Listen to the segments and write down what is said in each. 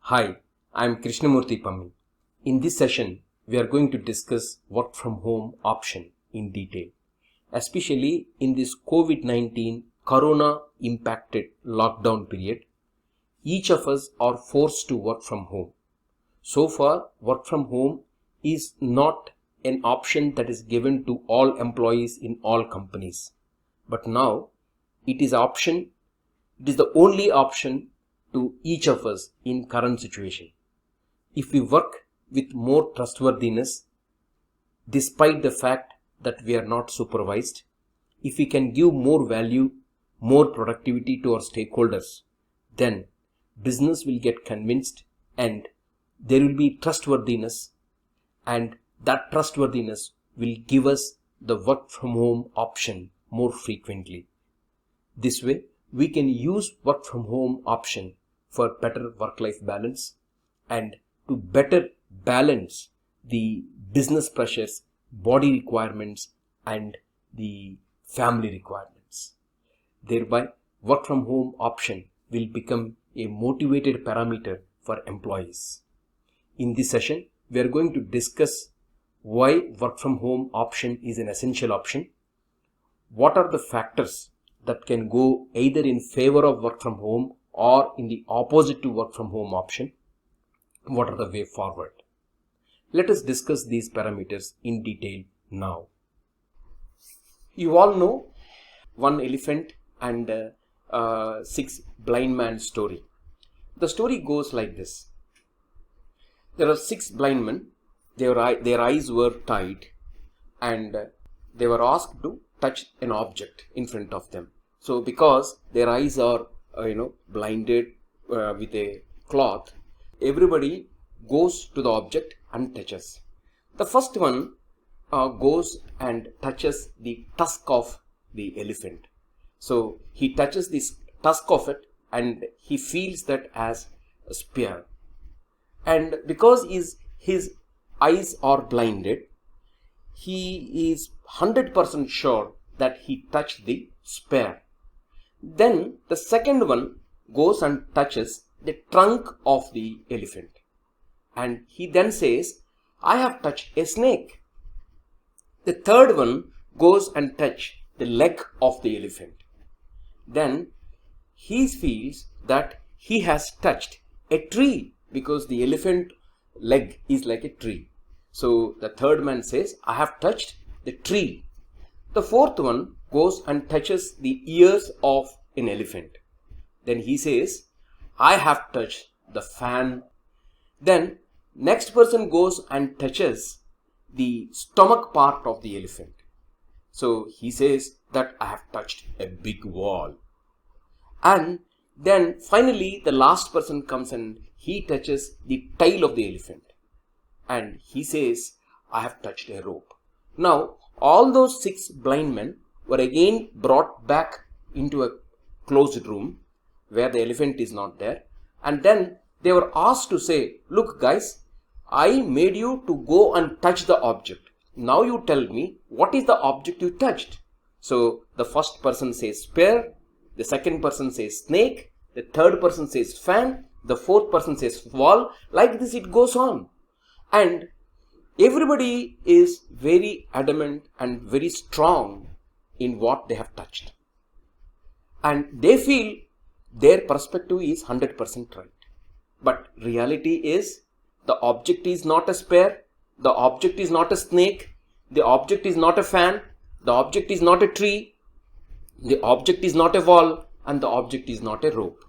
Hi, I am Krishnamurthy Pammi. In this session, we are going to discuss work from home option in detail, especially in this COVID-19 corona impacted lockdown period. Each of us are forced to work from home. So far, work from home is not an option that is given to all employees in all companies. But now, it is the only option to each of us in current situation. If we work with more trustworthiness, despite the fact that we are not supervised, if we can give more value, more productivity to our stakeholders, then business will get convinced and there will be trustworthiness, and that trustworthiness will give us the work from home option more frequently. This way, we can use work from home option for better work-life balance and to better balance the business pressures, body requirements and the family requirements. Thereby, work from home option will become a motivated parameter for employees. In this session, we are going to discuss why work from home option is an essential option. What are the factors that can go either in favor of work from home or in the opposite to work from home option? What are the way forward? Let us discuss these parameters in detail now. You all know one elephant and six blind man story. The story goes like this. There are six blind men. Their eyes were tied and they were asked to touch an object in front of them. So because their eyes are blinded with a cloth, everybody goes to the object and touches. The first one goes and touches the tusk of the elephant. So he touches this tusk of it and he feels that as a spear. And because his eyes are blinded, he is 100% sure that he touched the spear. Then the second one goes and touches the trunk of the elephant. And he then says, I have touched a snake. The third one goes and touches the leg of the elephant. Then he feels that he has touched a tree because the elephant leg is like a tree. So the third man says, I have touched the tree. The fourth one goes and touches the ears of an elephant. Then he says, I have touched the fan. Then next person goes and touches the stomach part of the elephant. So he says that I have touched a big wall. And then finally the last person comes and he touches the tail of the elephant. And he says, I have touched a rope. Now, all those six blind men were again brought back into a closed room where the elephant is not there. And then they were asked to say, look guys, I made you to go and touch the object. Now you tell me, what is the object you touched? So the first person says spear, the second person says snake, the third person says fan, the fourth person says wall. Like this it goes on. And everybody is very adamant and very strong in what they have touched. And they feel their perspective is 100% right. But reality is the object is not a spear, the object is not a snake, the object is not a fan, the object is not a tree, the object is not a wall, and the object is not a rope.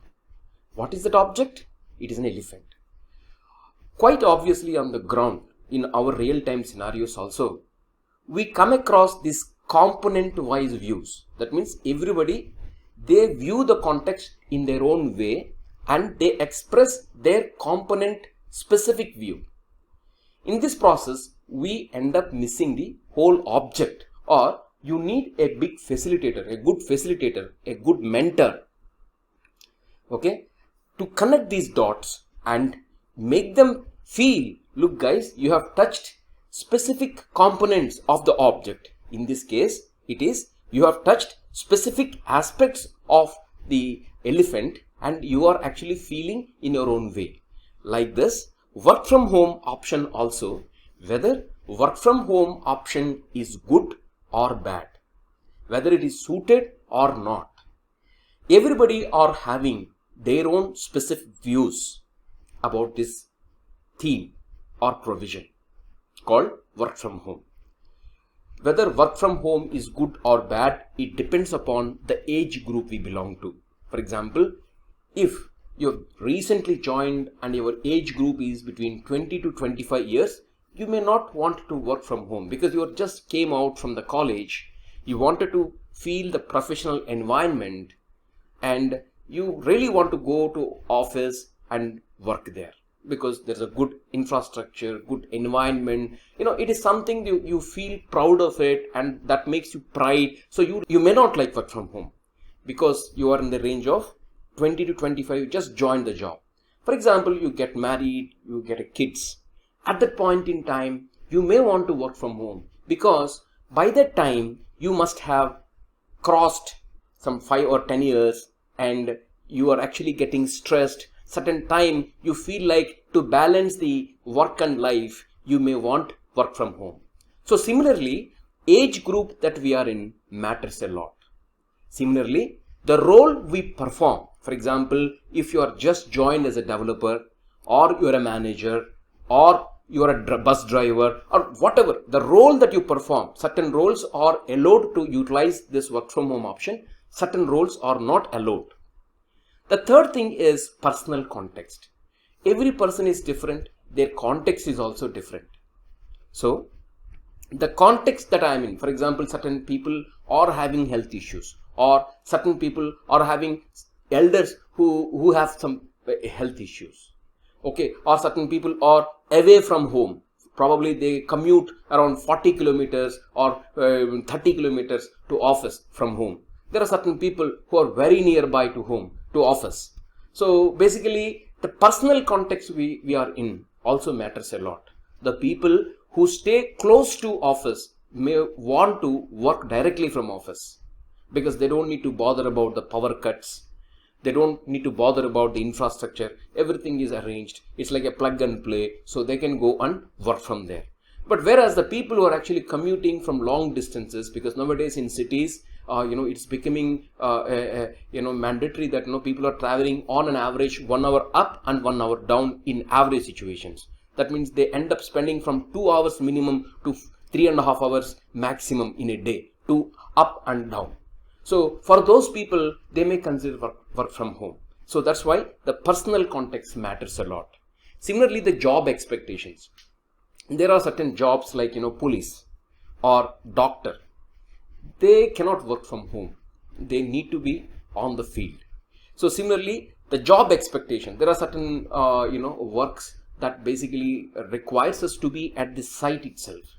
What is that object? It is an elephant. Quite obviously on the ground, in our real-time scenarios also, we come across these component-wise views. That means everybody, they view the context in their own way and they express their component-specific view. In this process, we end up missing the whole object, or you need a big facilitator, a good mentor, okay, to connect these dots and make them feel, look guys, you have touched specific components of the object. In this case, it is you have touched specific aspects of the elephant and you are actually feeling in your own way. Like this, work from home option also, whether work from home option is good or bad, whether it is suited or not. Everybody are having their own specific views about this theme or provision called work from home. Whether work from home is good or bad, it depends upon the age group we belong to. For example, if you recently joined and your age group is between 20 to 25 years, you may not want to work from home because you just came out from the college. You wanted to feel the professional environment and you really want to go to office and work there because there's a good infrastructure, good environment. It is something you feel proud of it and that makes you pride. So you may not like work from home because you are in the range of 20 to 25, you just joined the job. For example, you get married, you get a kids. At that point in time, you may want to work from home because by that time you must have crossed some 5 or 10 years and you are actually getting stressed. Certain time you feel like to balance the work and life, you may want work from home. So similarly, age group that we are in matters a lot. Similarly, the role we perform, for example, if you are just joined as a developer or you are a manager or you are a bus driver or whatever, the role that you perform, certain roles are allowed to utilize this work from home option, certain roles are not allowed. The third thing is personal context. Every person is different, their context is also different. So the context that I am in, for example, certain people are having health issues or certain people are having elders who have some health issues. Okay, or certain people are away from home. Probably they commute around 40 kilometers or 30 kilometers to office from home. There are certain people who are very nearby to home, to office. So basically the personal context we are in also matters a lot. The people who stay close to office may want to work directly from office because they don't need to bother about the power cuts. They don't need to bother about the infrastructure. Everything is arranged. It's like a plug and play. So they can go and work from there. But whereas the people who are actually commuting from long distances, because nowadays in cities, it's becoming mandatory that people are traveling on an average 1 hour up and 1 hour down in average situations. That means they end up spending from 2 hours minimum to 3.5 hours maximum in a day to up and down. So for those people, they may consider work from home. So that's why the personal context matters a lot. Similarly, the job expectations. There are certain jobs like police or doctor. They cannot work from home. They need to be on the field. So similarly, the job expectation. There are certain works that basically requires us to be at the site itself.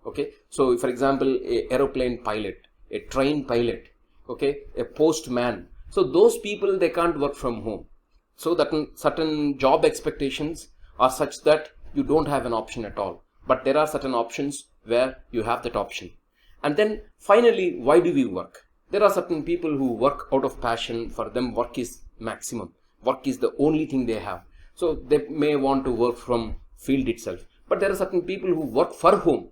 Okay. So for example, a aeroplane pilot, a train pilot, okay, a postman. So those people, they can't work from home. So that certain job expectations are such that you don't have an option at all. But there are certain options where you have that option. And then finally, why do we work? There are certain people who work out of passion. For them, work is maximum. Work is the only thing they have. So they may want to work from field itself. But there are certain people who work for home.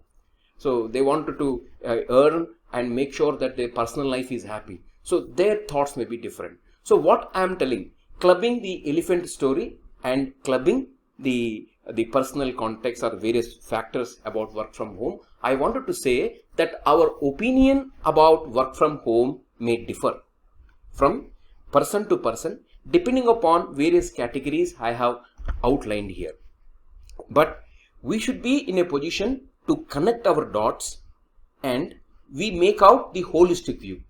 So they wanted to earn and make sure that their personal life is happy. So their thoughts may be different. So what I am telling, clubbing the elephant story and clubbing the personal context or various factors about work from home, I wanted to say that our opinion about work from home may differ from person to person depending upon various categories I have outlined here. But we should be in a position to connect our dots and we make out the holistic view.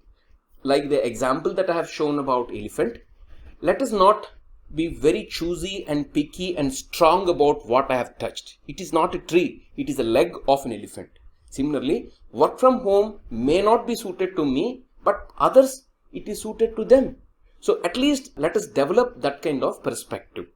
Like the example that I have shown about elephant, let us not be very choosy and picky and strong about what I have touched. It is not a tree, it is a leg of an elephant. Similarly, work from home may not be suited to me, but others, it is suited to them. So at least let us develop that kind of perspective.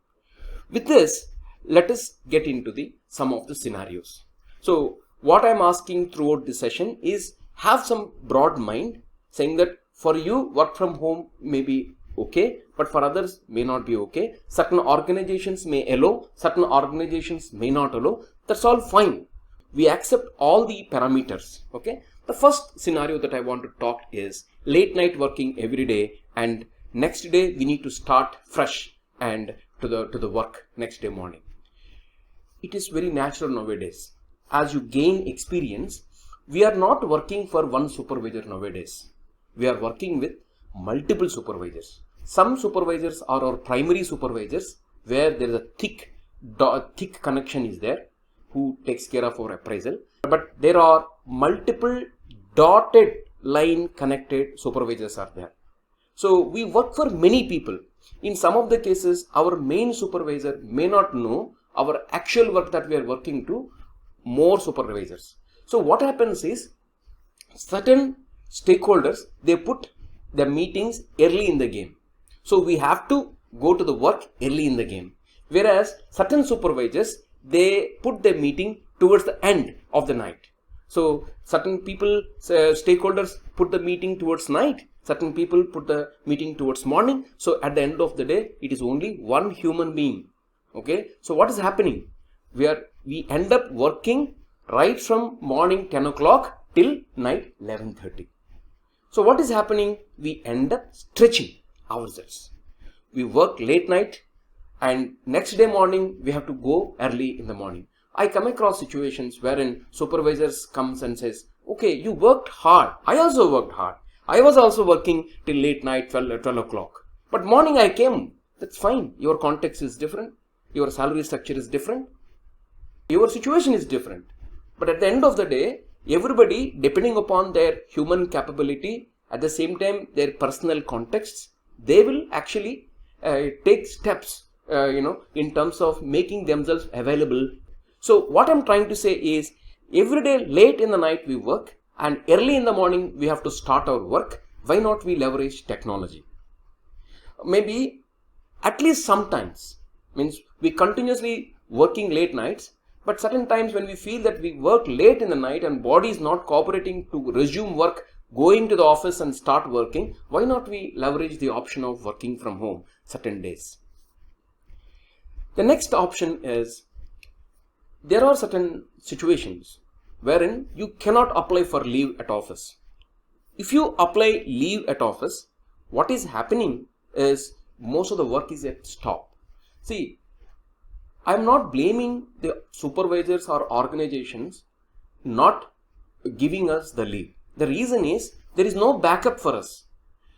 With this, let us get into some of the scenarios. So what I am asking throughout the session is have some broad mind saying that for you work from home may be okay, but for others may not be okay. Certain organizations may allow, certain organizations may not allow. That's all fine. We accept all the parameters, okay. The first scenario that I want to talk is late night working every day, and next day we need to start fresh and to the work next day morning. It is very natural nowadays. As you gain experience, we are not working for one supervisor nowadays. We are working with multiple supervisors. Some supervisors are our primary supervisors, where there is a thick connection is there, who takes care of our appraisal. But there are multiple dotted line connected supervisors are there. So we work for many people. In some of the cases, our main supervisor may not know our actual work that we are working to more supervisors. So what happens is, certain stakeholders, they put the meetings early in the game. So we have to go to the work early in the game. Whereas certain supervisors, they put their meeting towards the end of the night. So certain people, stakeholders put the meeting towards night. Certain people put the meeting towards morning. So at the end of the day, it is only one human being. Okay. So what is happening? We end up working right from morning 10 o'clock till night 11:30. So what is happening? We end up stretching ourselves. We work late night, and next day morning we have to go early in the morning. I come across situations wherein supervisors comes and says, okay, you worked hard. I also worked hard. I was also working till late night, 12 o'clock. But morning I came. That's fine. Your context is different. Your salary structure is different. Your situation is different. But at the end of the day, everybody, depending upon their human capability, at the same time their personal contexts, they will actually take steps, in terms of making themselves available. So what I'm trying to say is, every day late in the night we work, and early in the morning we have to start our work. Why not we leverage technology? Maybe at least sometimes, means we continuously working late nights, but certain times when we feel that we work late in the night and body is not cooperating to resume work, going to the office and start working, why not we leverage the option of working from home certain days? The next option is, there are certain situations wherein you cannot apply for leave at office. If you apply leave at office, what is happening is most of the work is at stop. See, I'm not blaming the supervisors or organizations not giving us the leave. The reason is, there is no backup for us.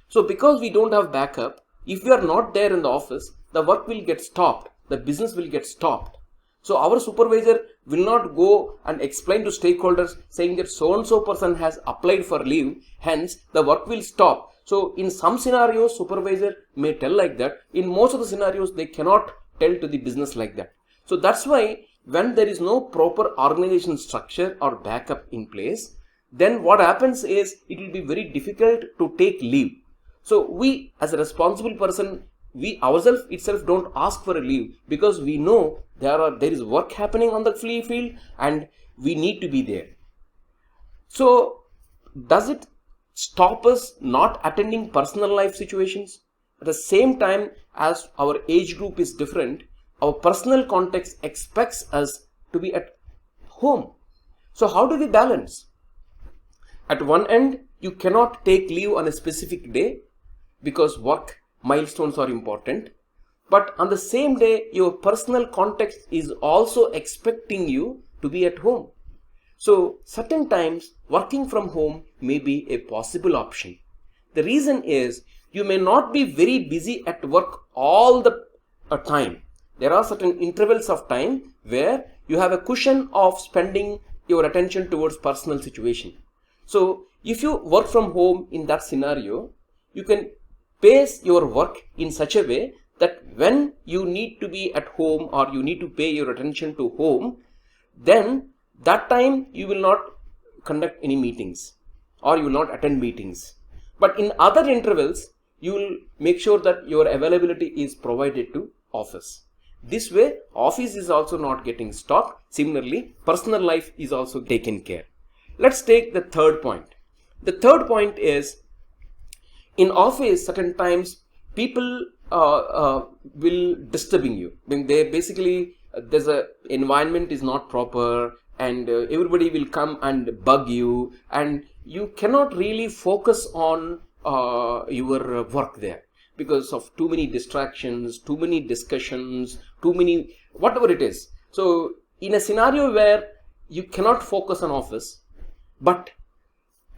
So because we don't have backup, if we are not there in the office, the work will get stopped. The business will get stopped. So our supervisor will not go and explain to stakeholders saying that so-and-so person has applied for leave, hence the work will stop. So in some scenarios, supervisor may tell like that. In most of the scenarios, they cannot tell to the business like that. So that's why when there is no proper organization structure or backup in place, then what happens is, it will be very difficult to take leave. So we as a responsible person, we ourselves itself don't ask for a leave, because we know there is work happening on the field and we need to be there. So does it stop us not attending personal life situations? At the same time, as our age group is different, our personal context expects us to be at home. So how do we balance? At one end, you cannot take leave on a specific day because work milestones are important. But on the same day, your personal context is also expecting you to be at home. So certain times working from home may be a possible option. The reason is, you may not be very busy at work all the time. There are certain intervals of time where you have a cushion of spending your attention towards personal situation. So if you work from home in that scenario, you can pace your work in such a way that when you need to be at home or you need to pay your attention to home, then that time you will not conduct any meetings or you will not attend meetings. But in other intervals, you will make sure that your availability is provided to office. This way, office is also not getting stopped. Similarly, personal life is also taken care. Let's take the third point. The third point is, in office, certain times people will disturbing you. When they basically there's a environment is not proper, and everybody will come and bug you, and you cannot really focus on your work there because of too many distractions, too many discussions, too many whatever it is. So in a scenario where you cannot focus on office, but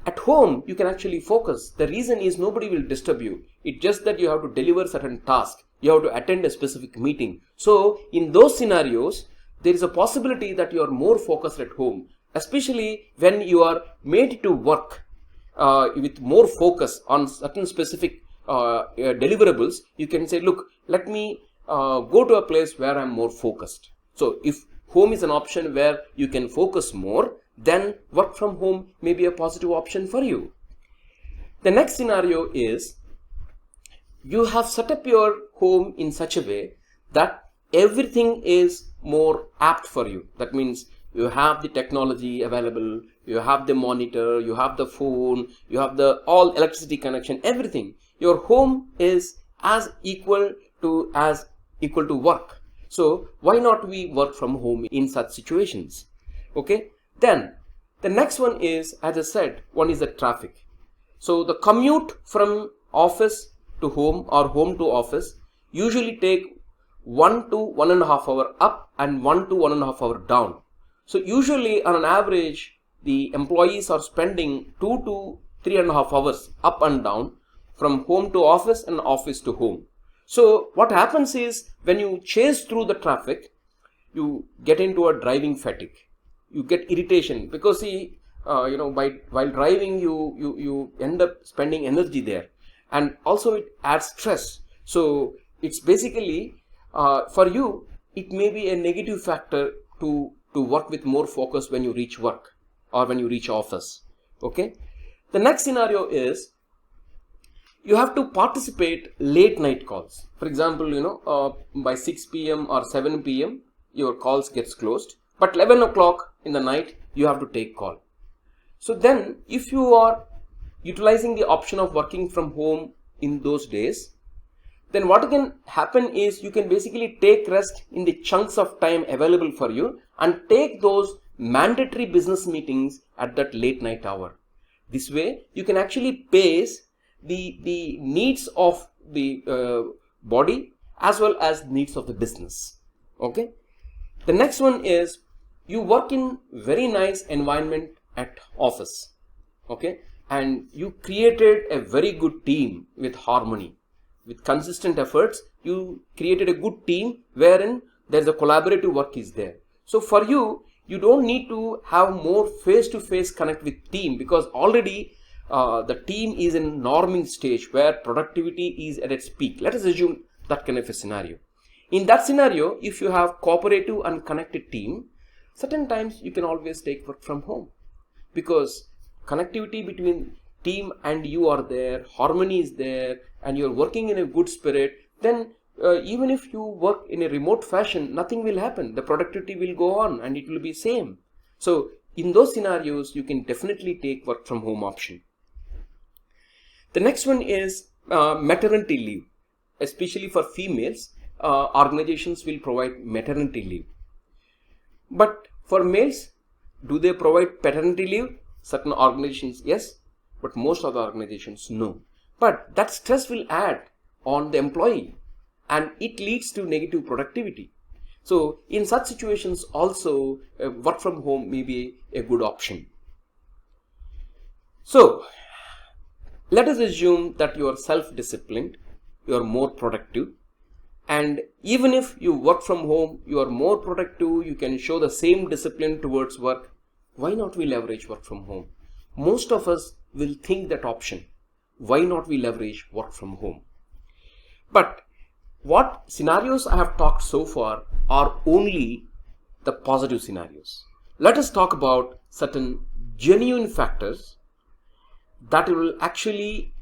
at home you can actually focus. The reason is nobody will disturb you. It's just that you have to deliver certain task, you have to attend a specific meeting. So in those scenarios there is a possibility that you are more focused at home, especially when you are made to work with more focus on certain specific deliverables. You can say, look, let me go to a place where I'm more focused. So if home is an option where you can focus more, then work from home may be a positive option for you. The next scenario is you have set up your home in such a way that everything is more apt for you. That means you have the technology available, you have the monitor, you have the phone, you have the all electricity connection, everything. Your home is as equal to work. So why not we work from home in such situations? Okay. Then the next one is, as I said, one is the traffic. So the commute from office to home or home to office usually take 1 to 1.5 hour up and 1 to 1.5 hour down. So usually on an average, the employees are spending 2 to 3.5 hours up and down from home to office and office to home. So what happens is when you chase through the traffic, you get into a driving fatigue. You get irritation because while driving you end up spending energy there, and also it adds stress. So it's basically for you it may be a negative factor to work with more focus when you reach work or when you reach office. Okay. The next scenario is you have to participate late night calls. For example, by 6 p.m. or 7 p.m. your calls gets closed, but 11 o'clock in the night you have to take call. So then if you are utilizing the option of working from home in those days, then what can happen is you can basically take rest in the chunks of time available for you and take those mandatory business meetings at that late night hour. This way you can actually pace the needs of the body as well as needs of the business. Okay. The next one is you work in very nice environment at office. Okay. And you created a very good team with harmony. With consistent efforts, you created a good team wherein there's a collaborative work is there. So for you, you don't need to have more face-to-face connect with team because already the team is in norming stage where productivity is at its peak. Let us assume that kind of a scenario. In that scenario, if you have cooperative and connected team, certain times you can always take work from home because connectivity between team and you are there, harmony is there, and you're working in a good spirit. Then even if you work in a remote fashion, nothing will happen. The productivity will go on and it will be same. So in those scenarios, you can definitely take work from home option. The next one is maternity leave. Especially for females, organizations will provide maternity leave. But for males, do they provide paternity leave? Certain organizations, yes, but most of the organizations, no. But that stress will add on the employee and it leads to negative productivity. So in such situations also, work from home may be a good option. So let us assume that you are self-disciplined, you are more productive, and even if you work from home, you are more productive, you can show the same discipline towards work. Why not we leverage work from home? Most of us will think that option. Why not we leverage work from home? But what scenarios I have talked so far are only the positive scenarios. Let us talk about certain genuine factors that will actually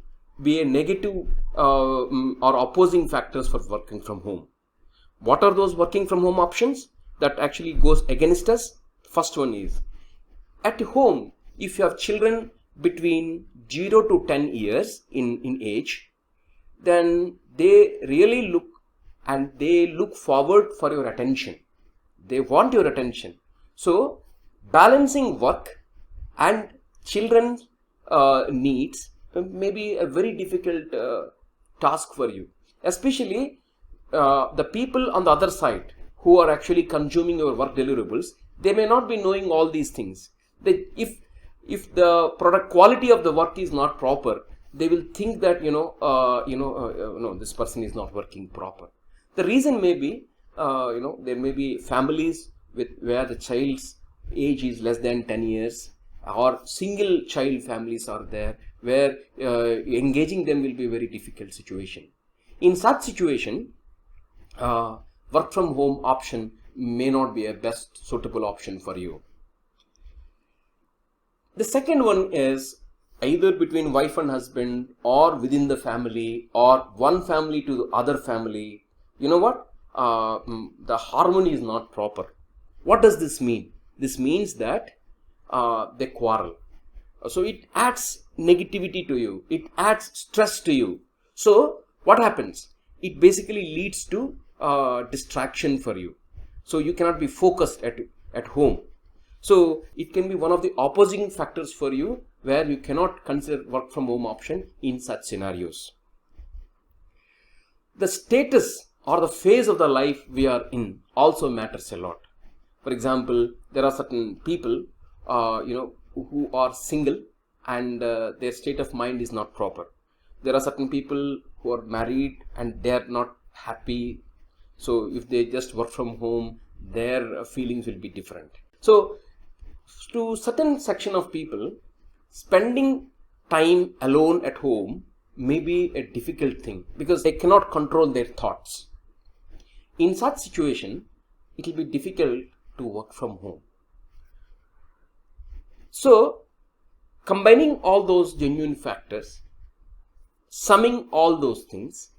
be a negative or opposing factors for working from home. What are those working from home options that actually goes against us? First one is at home, if you have children between 0 to 10 years in age, then they really look forward for your attention. They want your attention. So balancing work and children's needs may be a very difficult task for you, especially the people on the other side who are actually consuming your work deliverables. They may not be knowing all these things. If the product quality of the work is not proper, they will think that no, this person is not working proper. The reason may be there may be families where the child's age is less than 10 years, or single child families are there where engaging them will be a very difficult situation. In such situation, work from home option may not be a best suitable option for you. The second one is either between wife and husband, or within the family, or one family to the other family. You know what? The harmony is not proper. What does this mean? This means that they quarrel. So it adds negativity to you. It adds stress to you. So what happens? It basically leads to distraction for you. So you cannot be focused at home. So it can be one of the opposing factors for you where you cannot consider work from home option in such scenarios. The status or the phase of the life we are in also matters a lot. For example, there are certain people who are single and their state of mind is not proper. There are certain people who are married and they are not happy. So if they just work from home, their feelings will be different. So to certain section of people, spending time alone at home may be a difficult thing because they cannot control their thoughts. In such situation, it will be difficult to work from home. So combining all those genuine factors, summing all those things,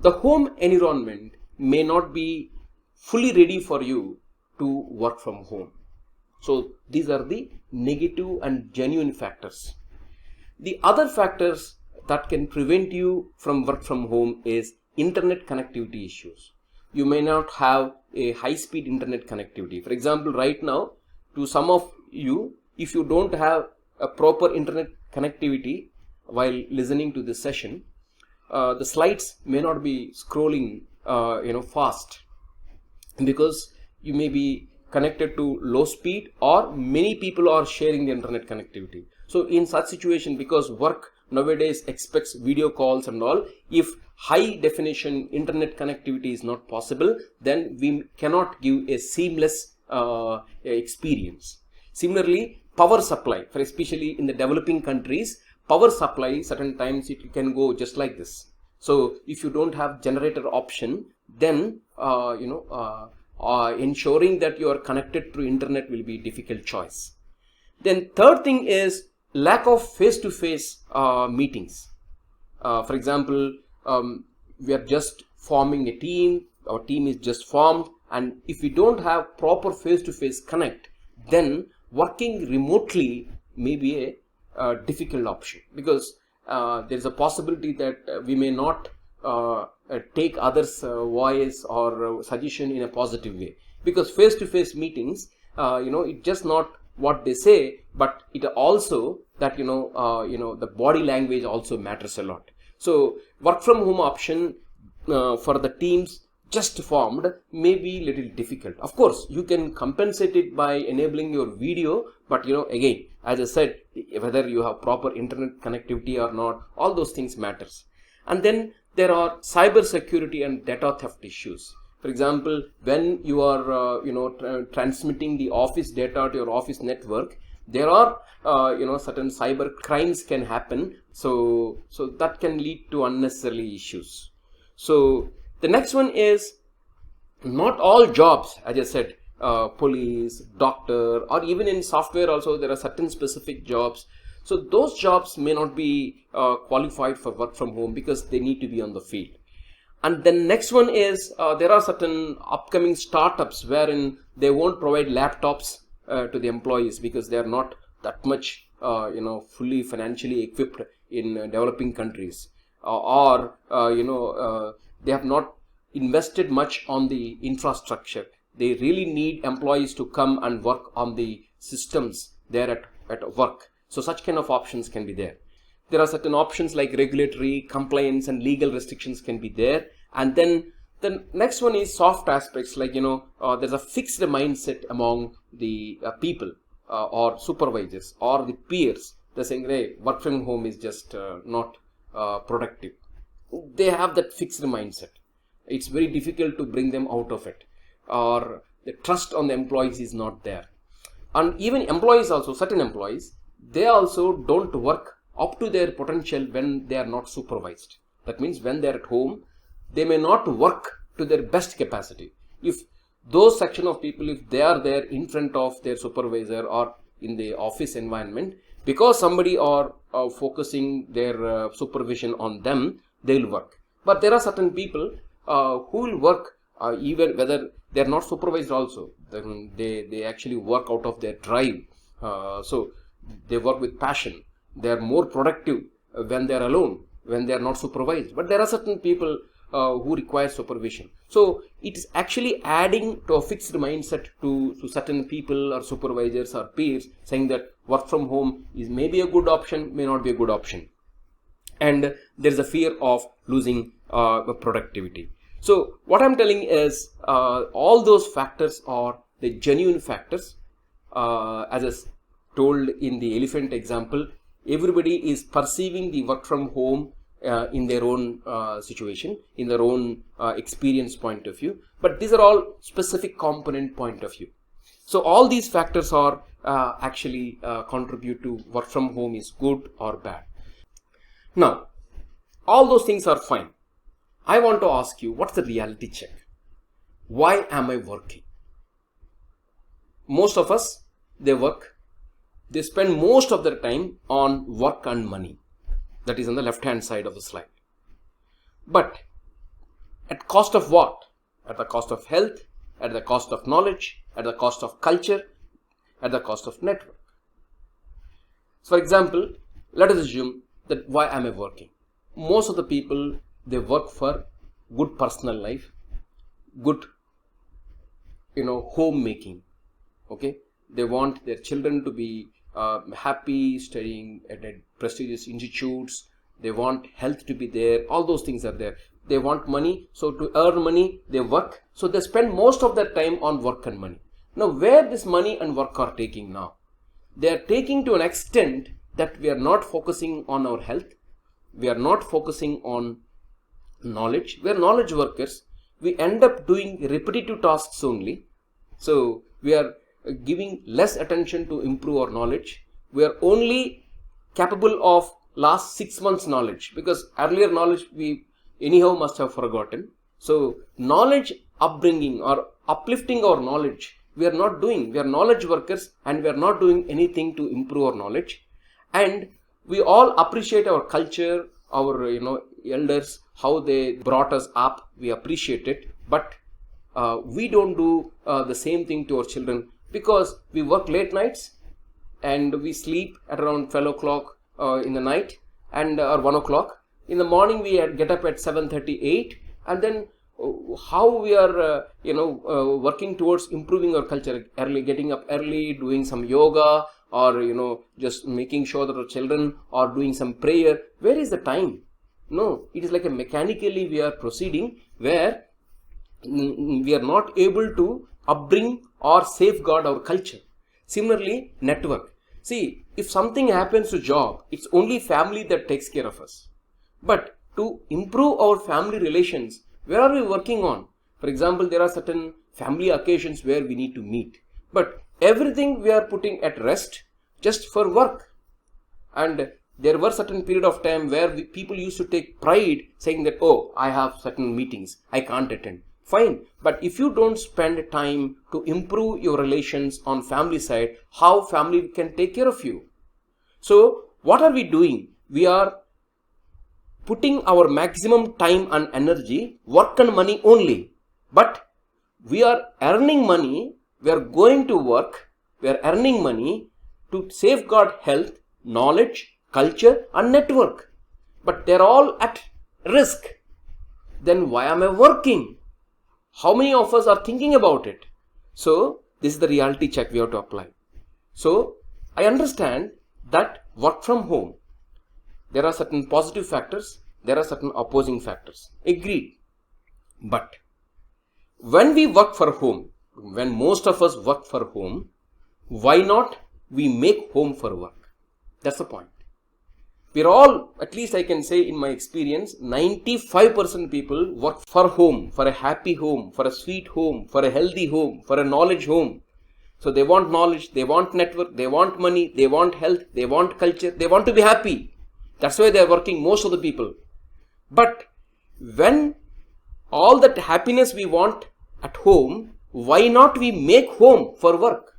the home environment may not be fully ready for you to work from home. So these are the negative and genuine factors. The other factors that can prevent you from work from home is internet connectivity issues. You may not have a high-speed internet connectivity. For example, right now, to some of you, if you don't have a proper internet connectivity while listening to this session, the slides may not be scrolling fast because you may be connected to low speed, or many people are sharing the internet connectivity. So in such situation, because work nowadays expects video calls and all, if high definition internet connectivity is not possible, then we cannot give a seamless experience. Similarly, power supply, for especially in the developing countries, power supply certain times it can go just like this. So if you don't have generator option, then ensuring that you are connected through internet will be a difficult choice. Then third thing is lack of face-to-face meetings. For example, we are just forming a team, our team is just formed, and if we don't have proper face-to-face connect, then working remotely may be a difficult option, because there is a possibility that we may not take others' voice or suggestion in a positive way, because face-to-face meetings, it's just not what they say, but it also that the body language also matters a lot. So work from home option for the teams just formed may be little difficult. Of course, you can compensate it by enabling your video, but again, as I said, whether you have proper internet connectivity or not, all those things matters. And then there are cyber security and data theft issues. For example, when you are transmitting the office data to your office network, there are certain cyber crimes can happen. So that can lead to unnecessary issues. So the next one is, not all jobs, as I said, police, doctor, or even in software also there are certain specific jobs. So those jobs may not be qualified for work from home because they need to be on the field. And then next one is there are certain upcoming startups wherein they won't provide laptops to the employees because they are not that much fully financially equipped in developing countries. they have not invested much on the infrastructure. They really need employees to come and work on the systems there at work. So such kind of options can be there. There are certain options like regulatory, compliance and legal restrictions can be there. And then the next one is soft aspects like, there's a fixed mindset among the people or supervisors or the peers. They're saying, hey, work from home is just not productive. They have that fixed mindset. It's very difficult to bring them out of it. Or the trust on the employees is not there. And even employees also, certain employees, they also don't work up to their potential when they are not supervised. That means when they are at home, they may not work to their best capacity. If those section of people, if they are there in front of their supervisor or in the office environment, because somebody are focusing their supervision on them, they will work. But there are certain people who will work even whether they are not supervised also. They actually work out of their drive. So they work with passion. They are more productive when they are alone, when they are not supervised. But there are certain people who require supervision. So it is actually adding to a fixed mindset to certain people or supervisors or peers, saying that work from home is maybe a good option, may not be a good option. And there is a fear of losing productivity. So what I'm telling is all those factors are the genuine factors. As I told in the elephant example, everybody is perceiving the work from home in their own situation, in their own experience point of view. But these are all specific component point of view. So all these factors are actually contribute to work from home is good or bad. Now, all those things are fine. I want to ask you, what's the reality check? Why am I working? Most of us, they work. They spend most of their time on work and money. That is on the left hand side of the slide. But at cost of what? At the cost of health, at the cost of knowledge, at the cost of culture, at the cost of network. So for example, let us assume that why am I working? Most of the people, they work for good personal life, good homemaking. Okay, they want their children to be happy, studying at prestigious institutes. They want health to be there. All those things are there. They want money, so to earn money, they work. So they spend most of their time on work and money. Now, where this money and work are taking now? They are taking to an extent that we are not focusing on our health. We are not focusing on knowledge. We are knowledge workers. We end up doing repetitive tasks only. So we are giving less attention to improve our knowledge. We are only capable of last 6 months knowledge, because earlier knowledge we anyhow must have forgotten. So knowledge upbringing or uplifting our knowledge, we are not doing. We are knowledge workers and we are not doing anything to improve our knowledge. And we all appreciate our culture, our elders, how they brought us up. We appreciate it, but we don't do the same thing to our children, because we work late nights and we sleep at around 12 o'clock in the night and or 1 o'clock. In the morning we get up at 7:38, and then how we are working towards improving our culture, early getting up early, doing some yoga, or just making sure that our children are doing some prayer. Where is the time? No, it is like a mechanically we are proceeding, where we are not able to upbring or safeguard our culture. Similarly, network. See, if something happens to job, it's only family that takes care of us. But to improve our family relations, where are we working on? For example, there are certain family occasions where we need to meet. But everything we are putting at rest just for work. And there were certain period of time where people used to take pride saying that, oh, I have certain meetings, I can't attend. Fine, but if you don't spend time to improve your relations on family side, how family can take care of you? So what are we doing? We are putting our maximum time and energy, work and money only. But we are earning money, we are going to work, we are earning money to safeguard health, knowledge, culture and network. But they're all at risk, then why am I working? How many of us are thinking about it? So this is the reality check we have to apply. So I understand that work from home, there are certain positive factors, there are certain opposing factors. Agreed. But when we work for home, when most of us work for home, why not we make home for work? That's the point. We're all, at least I can say in my experience, 95% people work for home, for a happy home, for a sweet home, for a healthy home, for a knowledge home. So they want knowledge, they want network, they want money, they want health, they want culture, they want to be happy. That's why they're working, most of the people. But when all that happiness we want at home, why not we make home for work?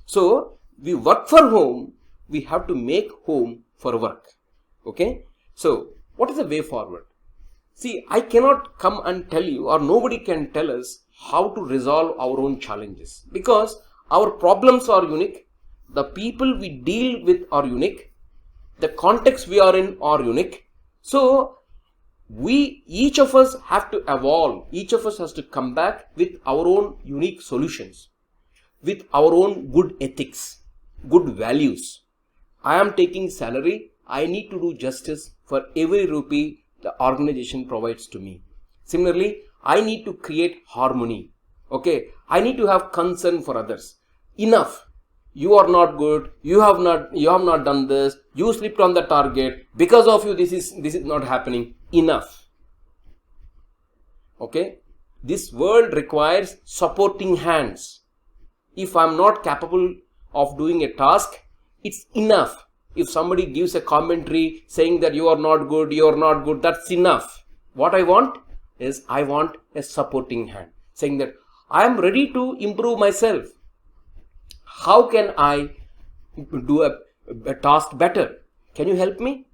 So we work for home, we have to make home for work. Okay? So what is the way forward? See, I cannot come and tell you, or nobody can tell us how to resolve our own challenges, because our problems are unique, the people we deal with are unique, the context we are in are unique. So each of us have to evolve, each of us has to come back with our own unique solutions, with our own good ethics, good values. I am taking salary, I need to do justice for every rupee the organization provides to me. Similarly, I need to create harmony. Okay, I need to have concern for others. Enough. You are not good, you have not done this, you slipped on the target, because of you this is not happening. Enough. Okay, this world requires supporting hands. If I'm not capable of doing a task, it's enough. If somebody gives a commentary saying that you are not good, that's enough. What I want is, I want a supporting hand saying that I am ready to improve myself. How can I do a task better? Can you help me?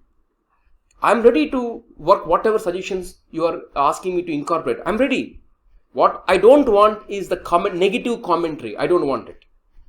I'm ready to work whatever suggestions you are asking me to incorporate. I'm ready. What I don't want is the negative commentary. I don't want it.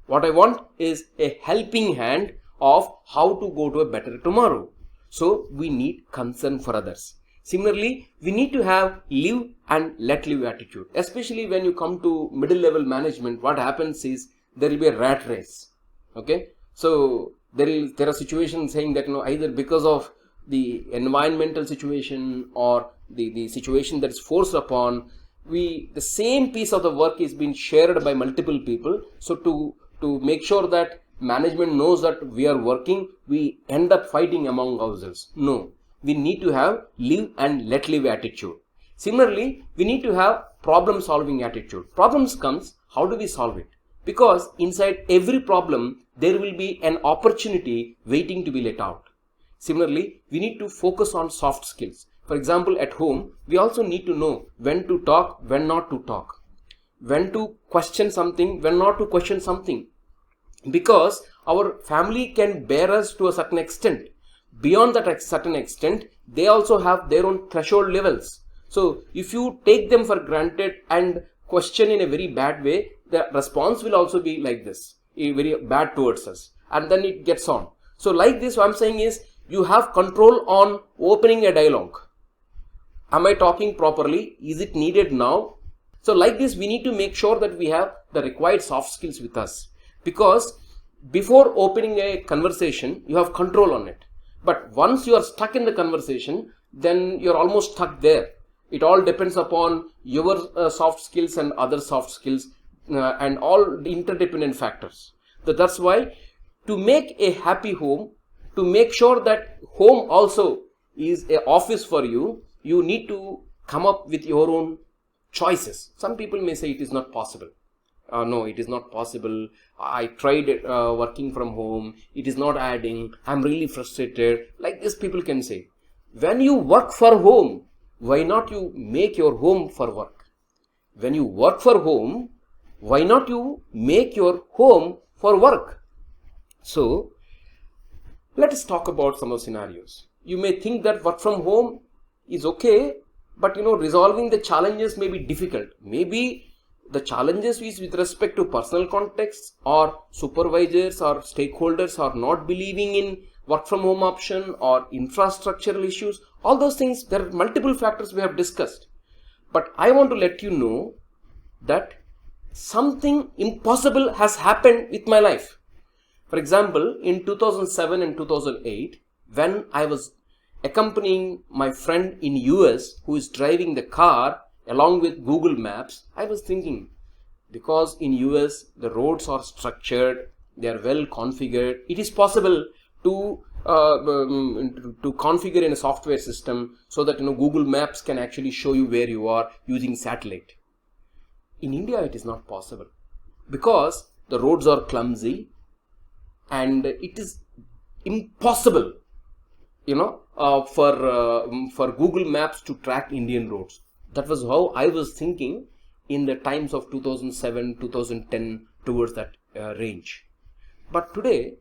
What I want is a helping hand of how to go to a better tomorrow. So we need concern for others. Similarly, we need to have live and let live attitude. Especially when you come to middle level management, what happens is there will be a rat race. Okay, so there are situations saying that either because of the environmental situation or the situation that is forced upon, the same piece of the work is being shared by multiple people. So to make sure that management knows that we are working, we end up fighting among ourselves. No, we need to have live and let live attitude. Similarly, we need to have problem solving attitude. Problems comes, how do we solve it? Because inside every problem, there will be an opportunity waiting to be let out. Similarly, we need to focus on soft skills. For example, at home, we also need to know when to talk, when not to talk, when to question something, when not to question something. Because our family can bear us to a certain extent. Beyond that certain extent, they also have their own threshold levels. So if you take them for granted and question in a very bad way, the response will also be like this, very bad towards us, and then it gets on. So like this, what I'm saying is, you have control on opening a dialogue. Am I talking properly? Is it needed now? So like this, we need to make sure that we have the required soft skills with us, because before opening a conversation, you have control on it. But once you are stuck in the conversation, then you're almost stuck there. It all depends upon your soft skills and other soft skills and all the interdependent factors. That's why, to make a happy home, to make sure that home also is an office for you, you need to come up with your own choices. Some people may say it is not possible. No, it is not possible. I tried working from home. It is not adding. I'm really frustrated. Like this, people can say. When you work for home, why not you make your home for work? When you work for home, why not you make your home for work? So, let us talk about some of the scenarios. You may think that work from home is okay, but resolving the challenges may be difficult. Maybe the challenges is with respect to personal context, or supervisors or stakeholders are not believing in work from home option or infrastructural issues, all those things, there are multiple factors we have discussed. But I want to let you know that something impossible has happened with my life. For example, in 2007 and 2008, when I was accompanying my friend in US who is driving the car along with Google Maps, I was thinking, because in US the roads are structured, they are well configured, it is possible to configure in a software system so that Google Maps can actually show you where you are using satellite. In India it is not possible because the roads are clumsy and it is impossible for Google Maps to track Indian roads. That was how I was thinking in the times of 2007, 2010, towards that range. But today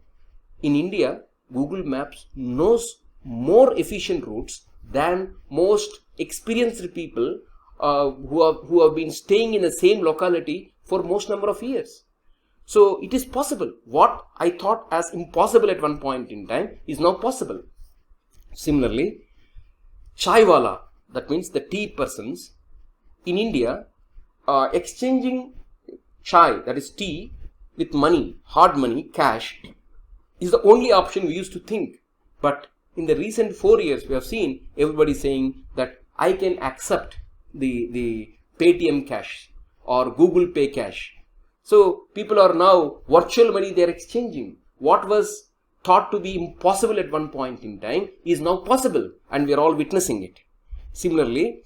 in India, Google Maps knows more efficient routes than most experienced people who have been staying in the same locality for most number of years. So it is possible. What I thought as impossible at one point in time is now possible. Similarly, chaiwala, that means the tea persons in India, exchanging chai, that is tea, with money, hard money, cash, is the only option we used to think. But in the recent 4 years, we have seen everybody saying that I can accept the Paytm cash or Google Pay cash. So people are now virtual money they are exchanging. What was thought to be impossible at one point in time is now possible, and we are all witnessing it. Similarly,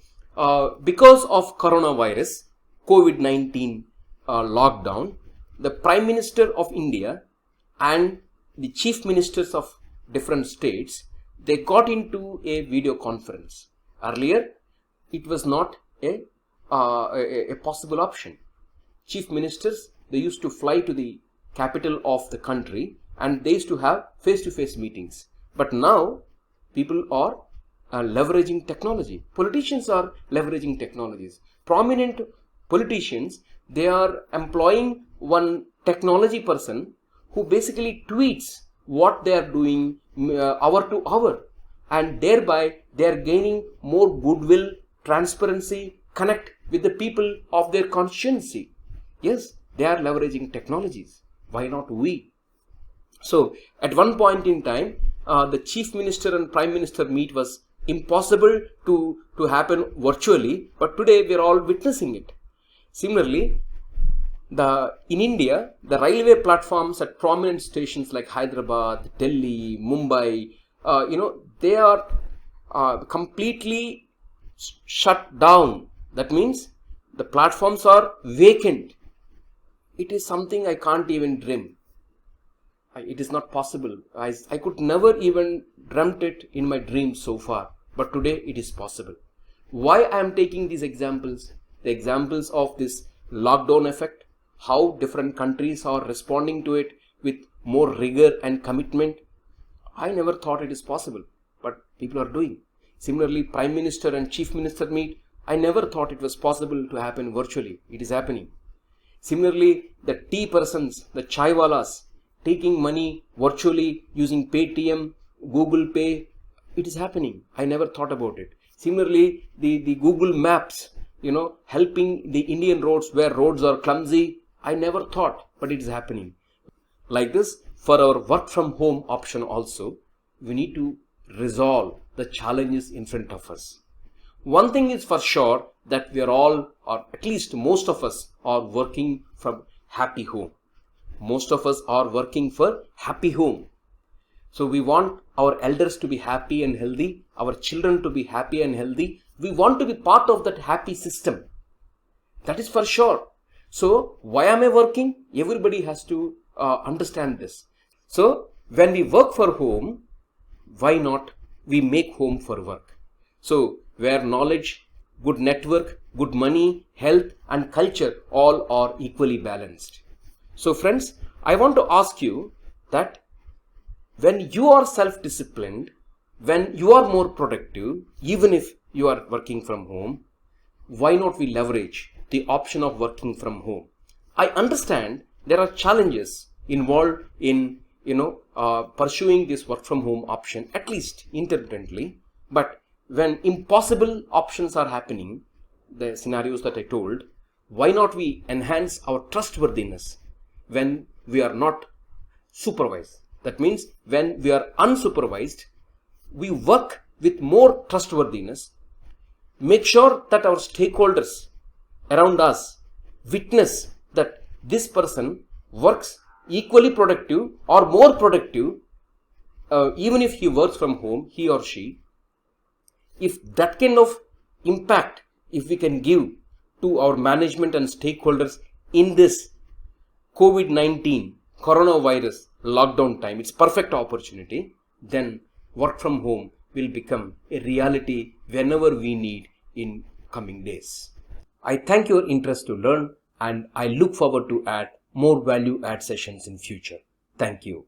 because of coronavirus, COVID-19 lockdown, the Prime Minister of India and the Chief Ministers of different states, they got into a video conference. Earlier, it was not a possible option. Chief Ministers, they used to fly to the capital of the country and they used to have face-to-face meetings. But now, people are leveraging technology. Politicians are leveraging technologies. Prominent politicians, they are employing one technology person who basically tweets what they are doing hour to hour, and thereby they are gaining more goodwill, transparency, connect with the people of their constituency. Yes, they are leveraging technologies. Why not we? So at one point in time, the Chief Minister and Prime Minister meet was impossible to happen virtually, but today we are all witnessing it. Similarly, in India, the railway platforms at prominent stations like Hyderabad, Delhi, Mumbai, they are completely shut down. That means the platforms are vacant. It is something I can't even dream. It is not possible. I could never even dreamt it in my dreams so far. But today it is possible. Why I am taking these examples? The examples of this lockdown effect, how different countries are responding to it with more rigor and commitment. I never thought it is possible, but people are doing. Similarly, Prime Minister and Chief Minister meet. I never thought it was possible to happen virtually. It is happening. Similarly, the tea persons, the chaiwalas, taking money virtually using Paytm, Google Pay, it is happening. I never thought about it. Similarly, the Google Maps, helping the Indian roads where roads are clumsy, I never thought, but it is happening. Like this, for our work from home option also, we need to resolve the challenges in front of us. One thing is for sure, that we are all, or at least most of us, are working from happy home. Most of us are working for happy home. So we want our elders to be happy and healthy, our children to be happy and healthy. We want to be part of that happy system. That is for sure. So why am I working? Everybody has to understand this. So when we work for home, why not we make home for work? So where knowledge, good network, good money, health and culture all are equally balanced. So friends, I want to ask you that when you are self-disciplined, when you are more productive, even if you are working from home, why not we leverage the option of working from home? I understand there are challenges involved in pursuing this work from home option, at least intermittently. But when impossible options are happening, the scenarios that I told, why not we enhance our trustworthiness when we are not supervised? That means when we are unsupervised, we work with more trustworthiness, make sure that our stakeholders around us witness that this person works equally productive or more productive, even if he works from home, he or she. If that kind of impact, if we can give to our management and stakeholders in this COVID-19 coronavirus lockdown time, it's perfect opportunity, then work from home will become a reality whenever we need in coming days. I thank your interest to learn, and I look forward to add more value add sessions in future. Thank you.